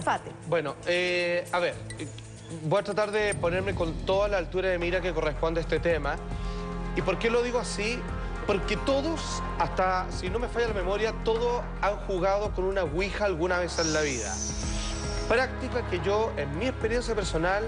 Fate. Bueno, a ver, voy a tratar de ponerme con toda la altura de mira que corresponde a este tema. ¿Y por qué lo digo así? Porque todos, hasta si no me falla la memoria, todos han jugado con una ouija alguna vez en la vida. Práctica que yo, en mi experiencia personal,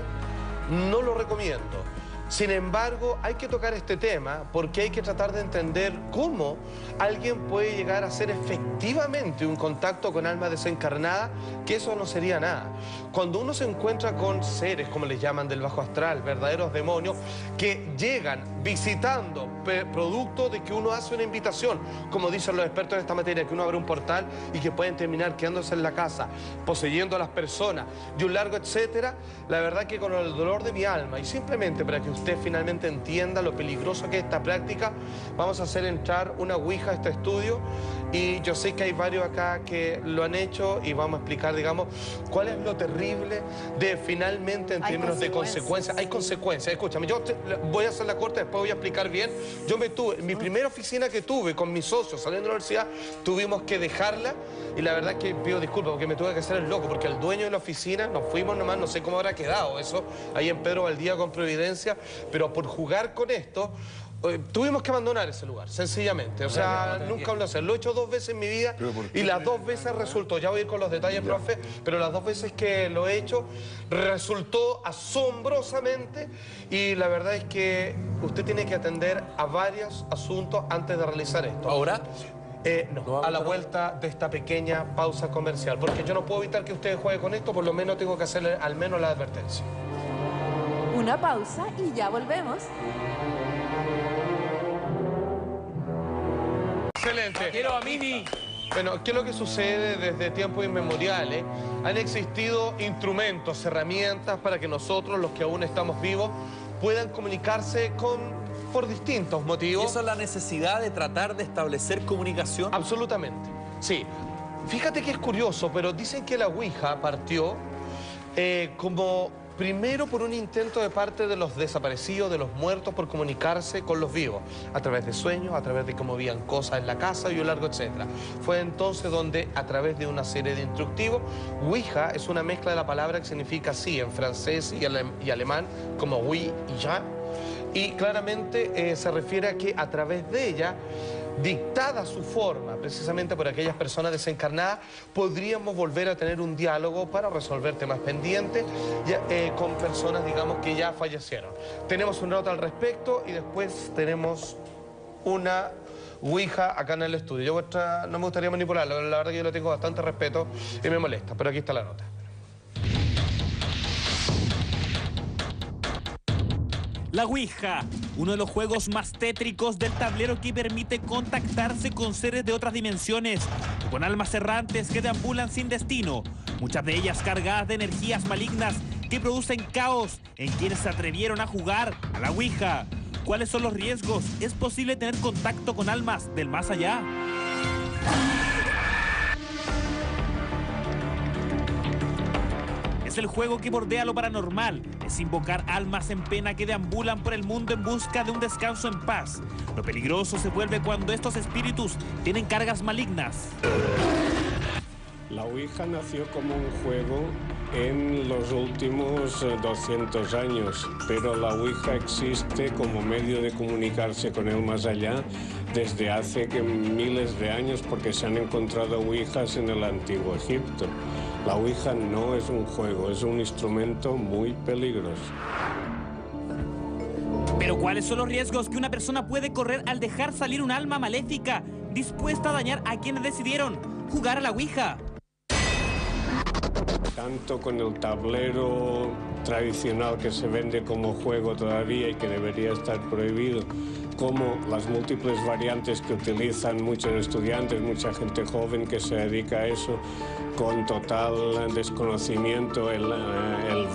no lo recomiendo. Sin embargo, hay que tocar este tema porque hay que tratar de entender cómo alguien puede llegar a hacer efectivamente un contacto con alma desencarnada, que eso no sería nada. Cuando uno se encuentra con seres, como les llaman, del bajo astral, verdaderos demonios, que llegan visitando producto de que uno hace una invitación, como dicen los expertos en esta materia, que uno abre un portal y que pueden terminar quedándose en la casa, poseyendo a las personas, de un largo etcétera, la verdad que con el dolor de mi alma, y simplemente para que usted finalmente entienda lo peligroso que es esta práctica, vamos a hacer entrar una ouija a este estudio, y yo sé que hay varios acá que lo han hecho y vamos a explicar, digamos, cuál es lo terrible de finalmente en términos de consecuencias. Hay consecuencias, escúchame, yo voy a hacer la corte, después voy a explicar bien. Yo en mi primera oficina que tuve con mis socios saliendo de la universidad, tuvimos que dejarla y la verdad que pido disculpas porque me tuve que hacer el loco, porque el dueño de la oficina, nos fuimos nomás, no sé cómo habrá quedado eso, ahí en Pedro Valdía con Providencia, pero por jugar con esto, tuvimos que abandonar ese lugar, sencillamente. O sea, nunca lo sé. Lo he hecho 2 veces en mi vida y las 2 veces resultó, ya voy a ir con los detalles, profe, pero las 2 veces que lo he hecho resultó asombrosamente y la verdad es que usted tiene que atender a varios asuntos antes de realizar esto. ¿Ahora? No, a la vuelta de esta pequeña pausa comercial, porque yo no puedo evitar que usted juegue con esto, por lo menos tengo que hacerle al menos la advertencia. Una pausa y ya volvemos. Excelente. Quiero a Mini. Bueno, ¿qué es lo que sucede desde tiempos inmemoriales? Han existido instrumentos, herramientas para que nosotros, los que aún estamos vivos, puedan comunicarse por distintos motivos. ¿Y eso es la necesidad de tratar de establecer comunicación? Absolutamente, sí. Fíjate que es curioso, pero dicen que la ouija partió como primero por un intento de parte de los desaparecidos, de los muertos, por comunicarse con los vivos, a través de sueños, a través de cómo veían cosas en la casa y un largo etcétera. Fue entonces donde, a través de una serie de instructivos, ouija es una mezcla de la palabra que significa sí en francés y alemán, como oui y ya, y claramente se refiere a que a través de ella, dictada su forma, precisamente por aquellas personas desencarnadas, podríamos volver a tener un diálogo para resolver temas pendientes con personas, digamos, que ya fallecieron. Tenemos una nota al respecto y después tenemos una ouija acá en el estudio. Yo no me gustaría manipularlo, la verdad que yo le tengo bastante respeto y me molesta, pero aquí está la nota. La ouija, uno de los juegos más tétricos del tablero que permite contactarse con seres de otras dimensiones, con almas errantes que deambulan sin destino, muchas de ellas cargadas de energías malignas que producen caos en quienes se atrevieron a jugar a la ouija. ¿Cuáles son los riesgos? ¿Es posible tener contacto con almas del más allá? Es el juego que bordea lo paranormal, es invocar almas en pena que deambulan por el mundo en busca de un descanso en paz. Lo peligroso se vuelve cuando estos espíritus tienen cargas malignas. La ouija nació como un juego en los últimos 200 años, pero la ouija existe como medio de comunicarse con el más allá desde hace miles de años, porque se han encontrado ouijas en el antiguo Egipto. La ouija no es un juego, es un instrumento muy peligroso. Pero ¿cuáles son los riesgos que una persona puede correr al dejar salir un alma maléfica dispuesta a dañar a quienes decidieron jugar a la ouija? Tanto con el tablero tradicional que se vende como juego todavía y que debería estar prohibido, como las múltiples variantes que utilizan muchos estudiantes, mucha gente joven que se dedica a eso, con total desconocimiento, el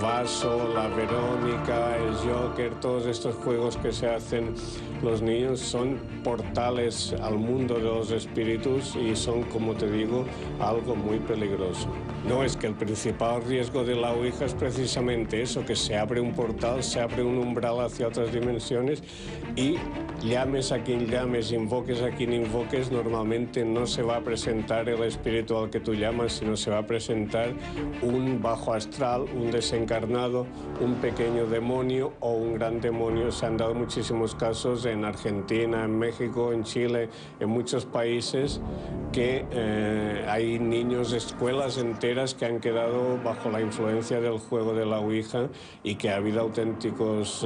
vaso, la Verónica, el Joker, todos estos juegos que se hacen los niños son portales al mundo de los espíritus y son, como te digo, algo muy peligroso. No, es que el principal riesgo de la ouija es precisamente eso, que se abre un portal, se abre un umbral hacia otras dimensiones y llames a quien llames, invoques a quien invoques, normalmente no se va a presentar el espíritu al que tú llamas, sino sino se va a presentar un bajo astral, un desencarnado, un pequeño demonio o un gran demonio. Se han dado muchísimos casos en Argentina, en México, en Chile, en muchos países, que hay niños, escuelas enteras que han quedado bajo la influencia del juego de la Ouija y que ha habido auténticos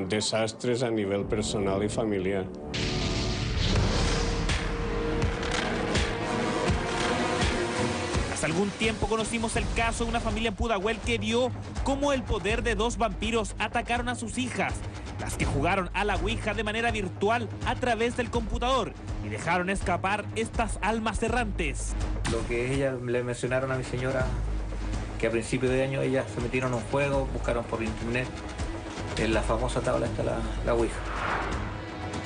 desastres a nivel personal y familiar. Hace algún tiempo conocimos el caso de una familia en Pudahuel que vio cómo el poder de dos vampiros atacaron a sus hijas, las que jugaron a la Ouija de manera virtual a través del computador y dejaron escapar estas almas errantes. Lo que ellas le mencionaron a mi señora, que a principio de año ellas se metieron a un juego, buscaron por internet, en la famosa tabla está la Ouija.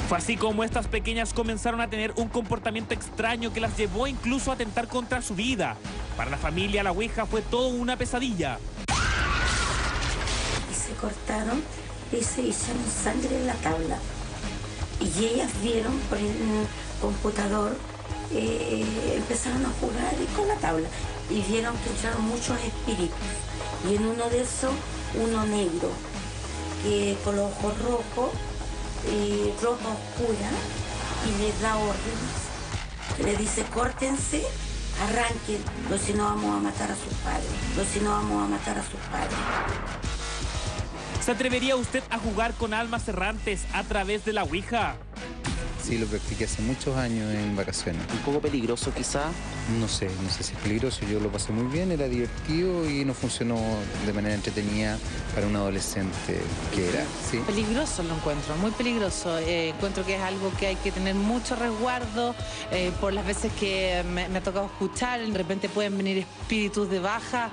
Fue así como estas pequeñas comenzaron a tener un comportamiento extraño que las llevó incluso a atentar contra su vida. Para la familia, la Ouija fue todo una pesadilla. Y se cortaron y se hicieron sangre en la tabla. Y ellas vieron por el computador, empezaron a jugar con la tabla. Y vieron que entraron muchos espíritus. Y en uno de esos, uno negro, que con los ojos rojos, ropa oscura, y les da órdenes. Le dice, córtense, arranquen, o si no vamos a matar a sus padres, o si no vamos a matar a sus padres. ¿Se atrevería usted a jugar con almas errantes a través de la Ouija? Sí, lo practiqué hace muchos años en vacaciones. Un poco peligroso quizá. No sé si es peligroso. Yo lo pasé muy bien, era divertido y no funcionó de manera entretenida para un adolescente que era. ¿Sí? Peligroso lo encuentro, muy peligroso. Encuentro que es algo que hay que tener mucho resguardo por las veces que me ha tocado escuchar. De repente pueden venir espíritus de baja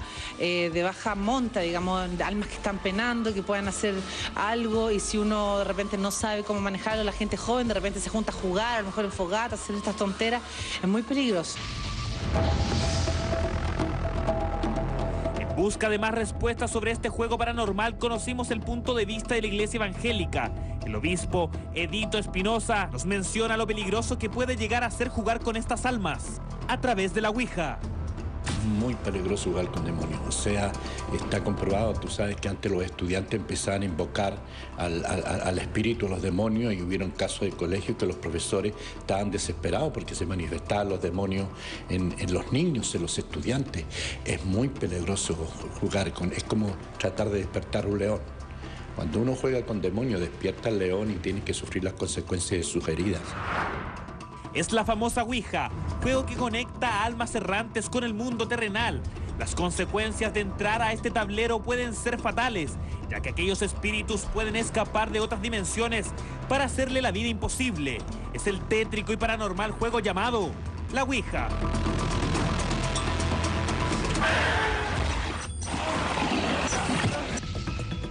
monta, digamos, almas que están penando, que puedan hacer algo, y si uno de repente no sabe cómo manejarlo, la gente joven de repente se junta a jugar, a lo mejor en fogata, hacer estas tonteras, es muy peligroso. En busca de más respuestas sobre este juego paranormal, conocimos el punto de vista de la Iglesia Evangélica. El obispo Edito Espinosa nos menciona lo peligroso que puede llegar a ser jugar con estas almas a través de la Ouija. Muy peligroso jugar con demonios, o sea, está comprobado. Tú sabes que antes los estudiantes empezaban a invocar al espíritu, a los demonios, y hubieron casos de colegio que los profesores estaban desesperados porque se manifestaban los demonios en los niños, en los estudiantes. Es muy peligroso jugar con, es como tratar de despertar un león. Cuando uno juega con demonios, despierta al león y tiene que sufrir las consecuencias de sus heridas. Es la famosa Ouija, juego que conecta a almas errantes con el mundo terrenal. Las consecuencias de entrar a este tablero pueden ser fatales, ya que aquellos espíritus pueden escapar de otras dimensiones para hacerle la vida imposible. Es el tétrico y paranormal juego llamado la Ouija.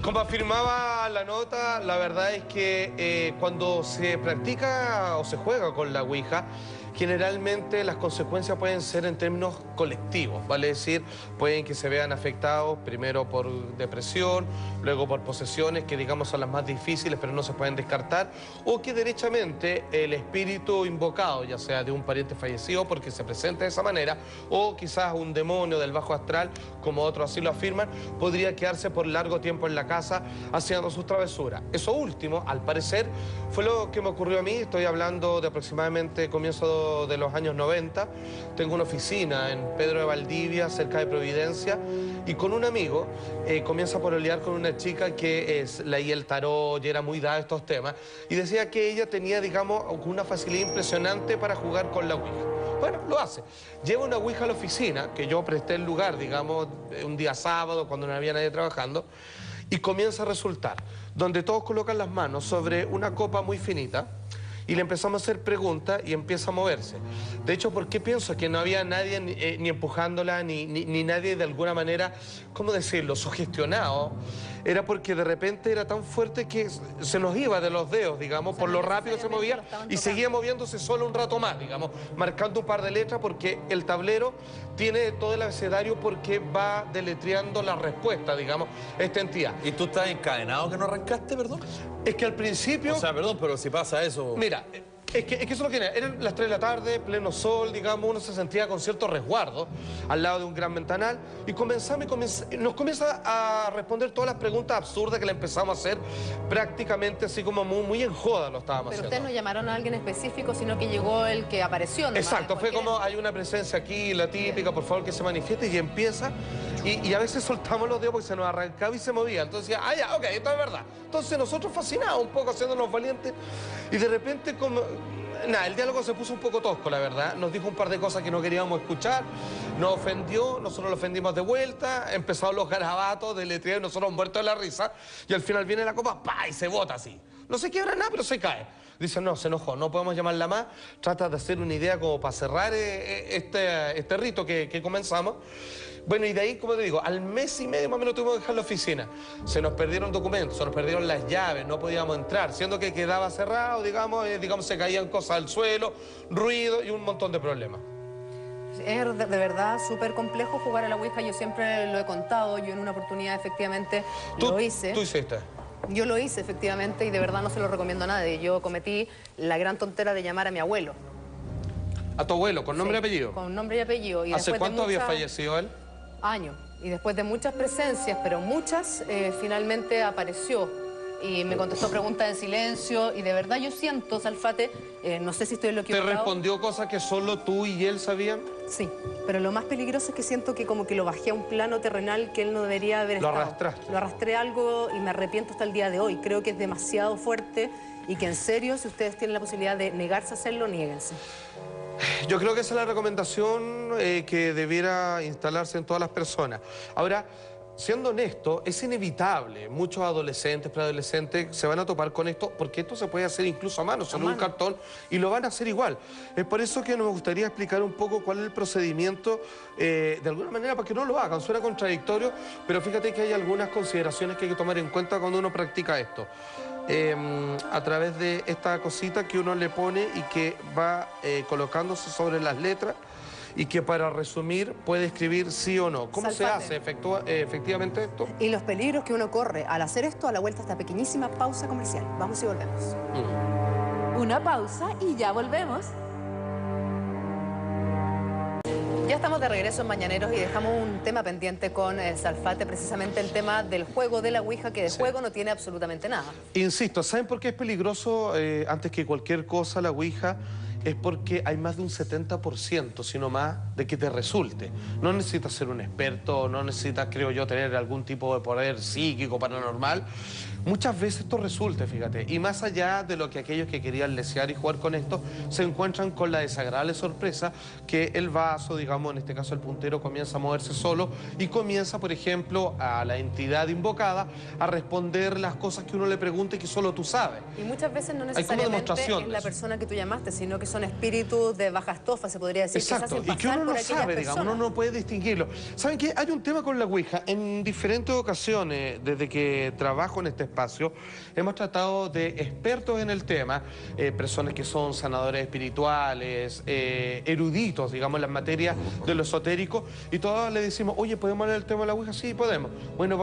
Como afirmaba la nota, la verdad es que cuando se practica o se juega con la Ouija, generalmente las consecuencias pueden ser en términos colectivos, vale decir, pueden que se vean afectados primero por depresión, luego por posesiones, que digamos son las más difíciles pero no se pueden descartar, o que derechamente el espíritu invocado, ya sea de un pariente fallecido porque se presenta de esa manera, o quizás un demonio del bajo astral, como otros así lo afirman, podría quedarse por largo tiempo en la casa haciendo sus travesuras. Eso último, al parecer, fue lo que me ocurrió a mí. Estoy hablando de aproximadamente comienzo de los años 90, tengo una oficina en Pedro de Valdivia, cerca de Providencia, y con un amigo comienza a pololear con una chica que leía el tarot y era muy dada a estos temas, y decía que ella tenía, digamos, una facilidad impresionante para jugar con la Ouija. Bueno, lo hace. Lleva una Ouija a la oficina, que yo presté el lugar, digamos, un día sábado, cuando no había nadie trabajando, y comienza a resultar, donde todos colocan las manos sobre una copa muy finita, y le empezamos a hacer preguntas y empieza a moverse. De hecho, ¿por qué pienso que no había nadie ni empujándola, ni nadie de alguna manera, ¿cómo decirlo?, sugestionado? Era porque de repente era tan fuerte que se nos iba de los dedos, digamos, por lo rápido que se movía, y seguía moviéndose solo un rato más, digamos, marcando un par de letras, porque el tablero tiene todo el abecedario porque va deletreando la respuesta, digamos, esta entidad. ¿Y tú estás encadenado que no arrancaste, perdón? Es que al principio... O sea, perdón, pero si pasa eso... Mira, Es que eso es lo que era. Eran las 3 de la tarde, pleno sol, digamos, uno se sentía con cierto resguardo al lado de un gran ventanal y nos comienza a responder todas las preguntas absurdas que le empezamos a hacer prácticamente así como muy en joda lo estábamos Pero haciendo. ustedes no llamaron a alguien específico, sino que llegó el que apareció. Exacto, fue como hay una presencia aquí, la típica, por favor que se manifieste y empieza y a veces soltamos los dedos porque se nos arrancaba y se movía. Entonces decía, ya, ok, esto es verdad. Entonces nosotros fascinados un poco haciéndonos valientes y de repente como... Nada, el diálogo se puso un poco tosco, la verdad. Nos dijo un par de cosas que no queríamos escuchar, nos ofendió, nosotros lo ofendimos de vuelta, empezaron los garabatos, deletreo y nosotros muertos de la risa y al final viene la copa, ¡pa! Y se bota así. No se quiebra nada, pero se cae. Dice, no, se enojó, no podemos llamarla más. Trata de hacer una idea como para cerrar este rito que comenzamos. Bueno, y de ahí, como te digo, al mes y medio más o menos tuvimos que dejar la oficina. Se nos perdieron documentos, se nos perdieron las llaves, no podíamos entrar, siendo que quedaba cerrado, digamos, se caían cosas al suelo, ruido y un montón de problemas. Es de verdad súper complejo jugar a la Ouija, yo siempre lo he contado, yo en una oportunidad efectivamente lo hice. ¿Tú hiciste? Yo lo hice efectivamente y de verdad no se lo recomiendo a nadie. Yo cometí la gran tontera de llamar a mi abuelo. ¿A tu abuelo, con nombre y Sí, apellido? Con nombre y apellido. Y ¿Hace cuánto había muchas... fallecido él? Años. Y después de muchas presencias, pero muchas, finalmente apareció. Y me contestó preguntas en silencio. Y de verdad yo siento, Salfate, no sé si estoy en lo ¿Te equivocado. respondió cosas que solo tú y él sabían? Sí, pero lo más peligroso es que siento que como que lo bajé a un plano terrenal que él no debería haber Lo estado. arrastraste. Lo arrastré a algo y me arrepiento hasta el día de hoy. Creo que es demasiado fuerte y que en serio, si ustedes tienen la posibilidad de negarse a hacerlo, niéguense. Yo creo que esa es la recomendación que debiera instalarse en todas las personas. Ahora, siendo honesto, es inevitable. Muchos adolescentes, preadolescentes se van a topar con esto porque esto se puede hacer incluso a mano, sobre un cartón, y lo van a hacer igual. Es por eso que nos gustaría explicar un poco cuál es el procedimiento, de alguna manera, para que no lo hagan. Suena contradictorio, pero fíjate que hay algunas consideraciones que hay que tomar en cuenta cuando uno practica esto. A través de esta cosita que uno le pone y que va colocándose sobre las letras y que para resumir puede escribir sí o no. ¿Cómo Salfate. se hace efectivamente esto? Y los peligros que uno corre al hacer esto a la vuelta de esta pequeñísima pausa comercial. Vamos y volvemos. Una pausa y ya volvemos. Ya estamos de regreso en Mañaneros y dejamos un tema pendiente con Salfate, precisamente el tema del juego de la Ouija, que de juego no tiene absolutamente nada. Insisto, ¿saben por qué es peligroso antes que cualquier cosa la Ouija? Es porque hay más de un 70%, sino más, de que te resulte. No necesitas ser un experto, no necesitas, creo yo, tener algún tipo de poder psíquico, paranormal. Muchas veces esto resulta, fíjate, y más allá de lo que aquellos que querían lesear y jugar con esto, se encuentran con la desagradable sorpresa que el vaso, digamos, en este caso el puntero, comienza a moverse solo y comienza, por ejemplo, a la entidad invocada a responder las cosas que uno le pregunte y que solo tú sabes. Y muchas veces no como necesariamente demostración es de la eso. persona que tú llamaste, sino que son espíritus de baja estofa, se podría decir. Exacto, que se hacen y que pasar uno por no aquellas sabe, digamos, personas. uno no puede distinguirlo. ¿Saben qué? Hay un tema con la Ouija. En diferentes ocasiones, desde que trabajo en este espacio, hemos tratado de expertos en el tema, personas que son sanadores espirituales, eruditos, digamos, en las materias de lo esotérico, y todos le decimos, oye, ¿podemos hablar del tema de la Ouija? Sí, podemos. Bueno,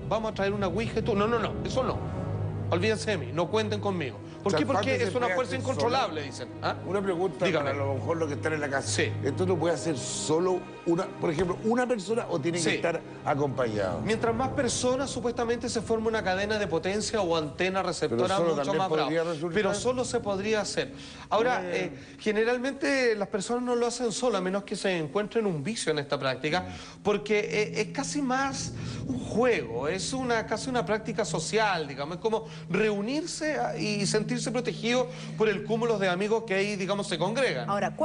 vamos a traer una Ouija y tú. No, eso no. Olvídense de mí, no cuenten conmigo. ¿Por qué? Porque es una fuerza incontrolable, dicen. ¿Ah? Una pregunta Dígame. para a lo mejor los que están en la casa. Sí. ¿Esto lo puede hacer solo por ejemplo, una persona o tiene que Sí. estar acompañado? Mientras más personas, supuestamente se forma una cadena de potencia o antena receptora solo mucho también más brava. podría resultar. Pero solo se podría hacer. Ahora, generalmente las personas no lo hacen solo, a menos que se encuentren un vicio en esta práctica, porque es casi más un juego, es casi una práctica social, digamos, es como reunirse y sentirse protegido por el cúmulo de amigos que ahí, digamos, se congregan. Ahora,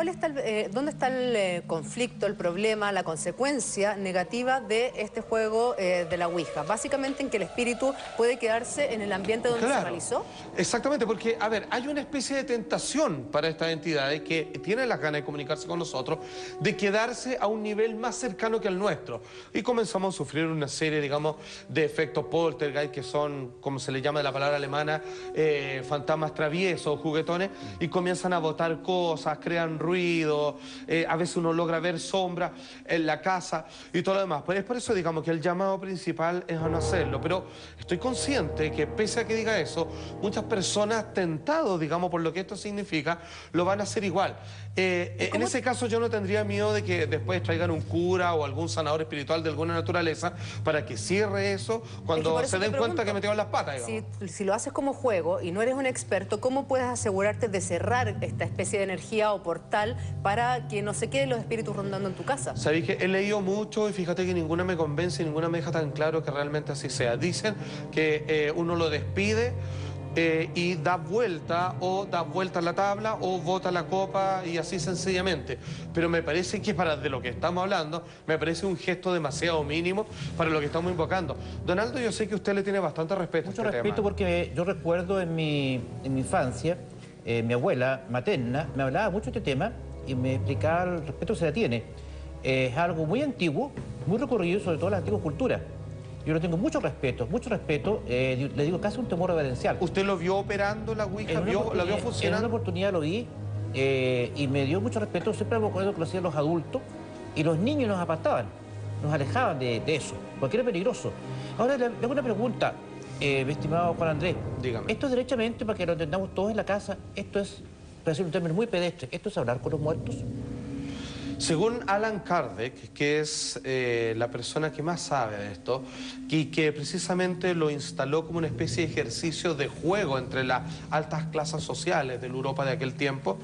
¿dónde está el conflicto, el problema, la consecuencia negativa de este juego de la Ouija? Básicamente en que el espíritu puede quedarse en el ambiente donde se realizó. Exactamente, porque, a ver, hay una especie de tentación para estas entidades que tienen las ganas de comunicarse con nosotros, de quedarse a un nivel más cercano que el nuestro. Y comenzamos a sufrir una serie serie, digamos, de efectos poltergeist, que son, como se le llama de la palabra alemana, fantasmas traviesos, juguetones, y comienzan a botar cosas, crean ruido, a veces uno logra ver sombras en la casa y todo lo demás. Pues es por eso, digamos, que el llamado principal es a no hacerlo, pero estoy consciente que pese a que diga eso, muchas personas tentados, digamos, por lo que esto significa, lo van a hacer igual. En ese caso yo no tendría miedo de que después traigan un cura o algún sanador espiritual de alguna naturaleza para que cierre eso cuando se den cuenta que metieron las patas, digamos. Si lo haces como juego y no eres un experto, ¿cómo puedes asegurarte de cerrar esta especie de energía o portal para que no se queden los espíritus rondando en tu casa? Sabéis que he leído mucho y fíjate que ninguna me convence, ninguna me deja tan claro que realmente así sea. Dicen que uno lo despide y da vuelta a la tabla o bota la copa y así sencillamente. Pero me parece que de lo que estamos hablando, me parece un gesto demasiado mínimo para lo que estamos invocando. Donaldo, yo sé que usted le tiene bastante respeto a este tema. Mucho respeto porque yo recuerdo en mi infancia, mi abuela materna me hablaba mucho de este tema y me explicaba el respeto que se le tiene. Es algo muy antiguo, muy recorrido, sobre todo en las antiguas culturas. Yo le tengo mucho respeto, le digo casi un temor reverencial. ¿Usted lo vio operando la Ouija? ¿La vio funcionando? En una oportunidad lo vi y me dio mucho respeto. Siempre me acuerdo que lo hacían los adultos y los niños nos apartaban, nos alejaban de eso, porque era peligroso. Ahora le hago una pregunta, mi estimado Juan Andrés. Dígame. Esto derechamente, para que lo entendamos todos en la casa, esto es, para decir un término muy pedestre, ¿esto es hablar con los muertos? Según Alan Kardec, que es la persona que más sabe de esto y que precisamente lo instaló como una especie de ejercicio de juego entre las altas clases sociales de la Europa de aquel tiempo,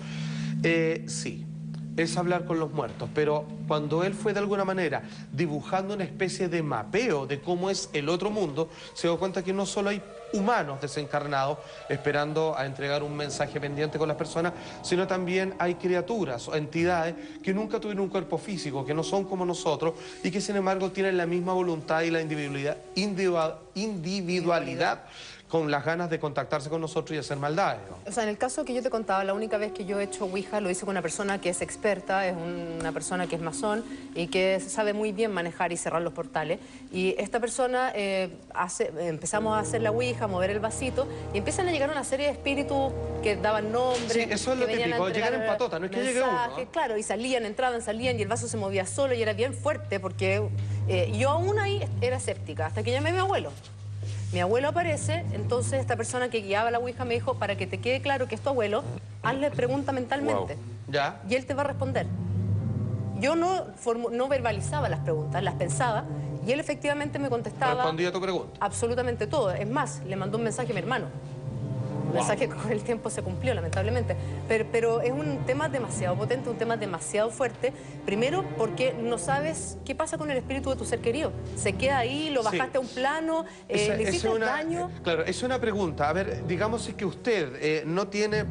sí, es hablar con los muertos, pero cuando él fue de alguna manera dibujando una especie de mapeo de cómo es el otro mundo, se dio cuenta que no solo hay humanos desencarnados esperando a entregar un mensaje pendiente con las personas, sino también hay criaturas o entidades que nunca tuvieron un cuerpo físico, que no son como nosotros y que sin embargo tienen la misma voluntad y la individualidad con las ganas de contactarse con nosotros y hacer maldades, ¿no? O sea, en el caso que yo te contaba, la única vez que yo he hecho Ouija lo hice con una persona que es experta, es una persona que es masón y que sabe muy bien manejar y cerrar los portales. Y esta persona, empezamos a hacer la Ouija, a mover el vasito y empiezan a llegar una serie de espíritus que daban nombres. Sí, eso es lo típico, llegan en patota, no es que llegue uno, ¿no? Claro, y salían, entraban, salían y el vaso se movía solo y era bien fuerte porque yo aún ahí era escéptica, hasta que llamé a mi abuelo. Mi abuelo aparece, entonces esta persona que guiaba la Ouija me dijo, para que te quede claro que es tu abuelo, hazle pregunta mentalmente. Wow. ¿Ya? Y él te va a responder. Yo no verbalizaba las preguntas, las pensaba, y él efectivamente me contestaba... ¿Respondía a tu pregunta? Absolutamente todo. Es más, le mandó un mensaje a mi hermano. Un mensaje que con el tiempo se cumplió, lamentablemente. Pero es un tema demasiado potente, un tema demasiado fuerte. Primero, porque no sabes qué pasa con el espíritu de tu ser querido. Se queda ahí, lo bajaste a un plano, le hiciste daño. Claro, es una pregunta. A ver, digamos que usted no tiene,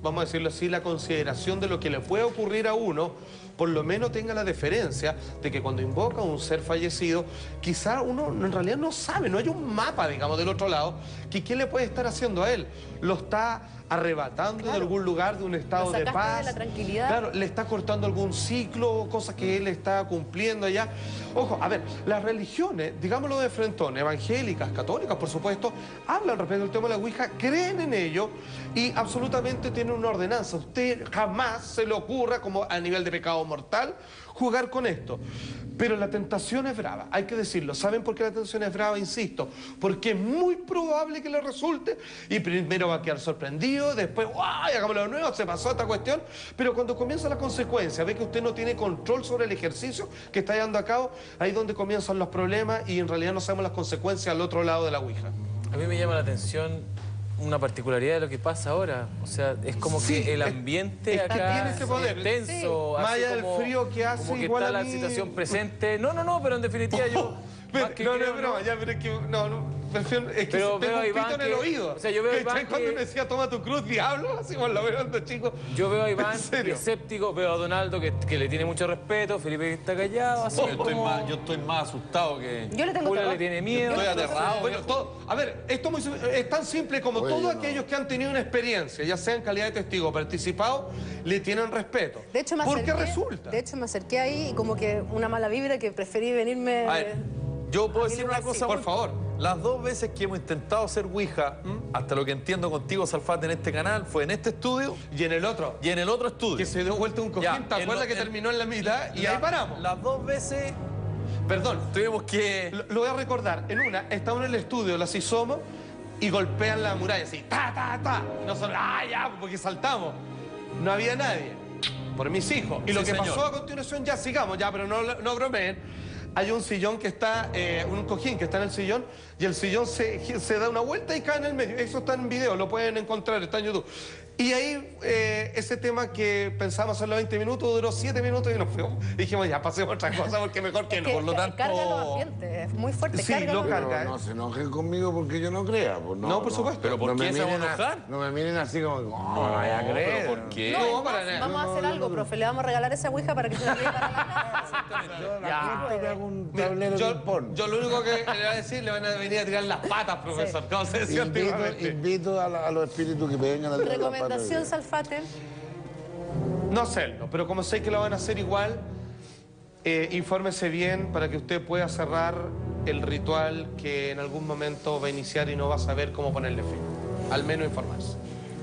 vamos a decirlo así, la consideración de lo que le puede ocurrir a uno, por lo menos tenga la deferencia de que cuando invoca a un ser fallecido, quizá uno en realidad no sabe, no hay un mapa, digamos, del otro lado, que qué le puede estar haciendo a él. Lo está arrebatando de algún lugar, de un estado de paz. De la tranquilidad. Claro, le está cortando algún ciclo, cosas que él está cumpliendo allá. Ojo, a ver, las religiones, digámoslo de frentón, evangélicas, católicas, por supuesto, hablan respecto al tema de la Ouija, creen en ello y absolutamente tienen una ordenanza. Usted jamás se le ocurra, como a nivel de pecado mortal, jugar con esto. Pero la tentación es brava, hay que decirlo. ¿Saben por qué la tentación es brava? Insisto, porque es muy probable que le resulte y primero va a quedar sorprendido, después, ¡guau! Hagámoslo de nuevo, se pasó esta cuestión. Pero cuando comienza la consecuencia, ve que usted no tiene control sobre el ejercicio que está llevando a cabo, ahí es donde comienzan los problemas y en realidad no sabemos las consecuencias al otro lado de la Ouija. A mí me llama la atención una particularidad de lo que pasa ahora. O sea, es como que el ambiente acá es tenso. Más allá del frío que hace, como que igual está a la mí... situación presente. No, pero en definitiva yo... No es broma, ya, pero es que... prefiero, es que pero tengo un pito en el que, oído. O sea, yo veo a Iván cuando me decía, toma tu cruz, diablo, así como lo veo cuando chico. Yo veo a Iván escéptico, veo a Donaldo que le tiene mucho respeto, Felipe que está callado, así yo estoy más asustado que... Yo le tengo Julia le tiene miedo. Estoy aterrado. Bueno, a ver, esto es tan simple como todos aquellos que han tenido una experiencia, ya sea en calidad de testigo o participado, le tienen respeto. De hecho, ¿Por qué resulta? De hecho, me acerqué ahí y como que una mala vibra que preferí venirme... A ver, Yo puedo decir una cosa, por favor. Las 2 veces que hemos intentado hacer Ouija, hasta lo que entiendo contigo, Salfate, en este canal, fue en este estudio. Y en el otro. Y en el otro estudio. Que se dio vuelta un cojín, ¿te acuerdas que terminó en la mitad? Y ahí paramos. Las 2 veces... Perdón. Tuvimos que... Lo voy a recordar. En una, estamos en el estudio, las somos, y golpean la muralla así, ta, ta, ta. Y nosotros, ya, porque saltamos. No había nadie. Por mis hijos. Y lo que pasó a continuación, ya sigamos, ya, pero no bromeen. Hay un sillón que está, un cojín que está en el sillón, y el sillón se da una vuelta y cae en el medio. Eso está en video, lo pueden encontrar, está en YouTube. Y ahí, ese tema que pensábamos hacerlo 20 minutos, duró 7 minutos y nos fuimos. Dijimos, ya, pasemos otra cosa porque mejor que no. Por lo tanto... Carga los ambientes, es muy fuerte. Sí, lo carga. No se enojen conmigo porque yo no crea. Pues no, por supuesto. ¿Pero por qué se van a enojar? No me miren así como, no vaya a creer. ¿Por qué? No, vamos a hacer algo, profe. Le vamos a regalar esa ouija para que se la lleve para la casa. Yo lo único que le voy a decir, le van a venir a tirar las patas, profesor. ¿Cómo se decía antiguamente? Invito a los espíritus que me vengan a tirar las patas. Recomendación, Salfate. No hacerlo, pero como sé que lo van a hacer igual, infórmese bien para que usted pueda cerrar el ritual que en algún momento va a iniciar y no va a saber cómo ponerle fin. Al menos informarse.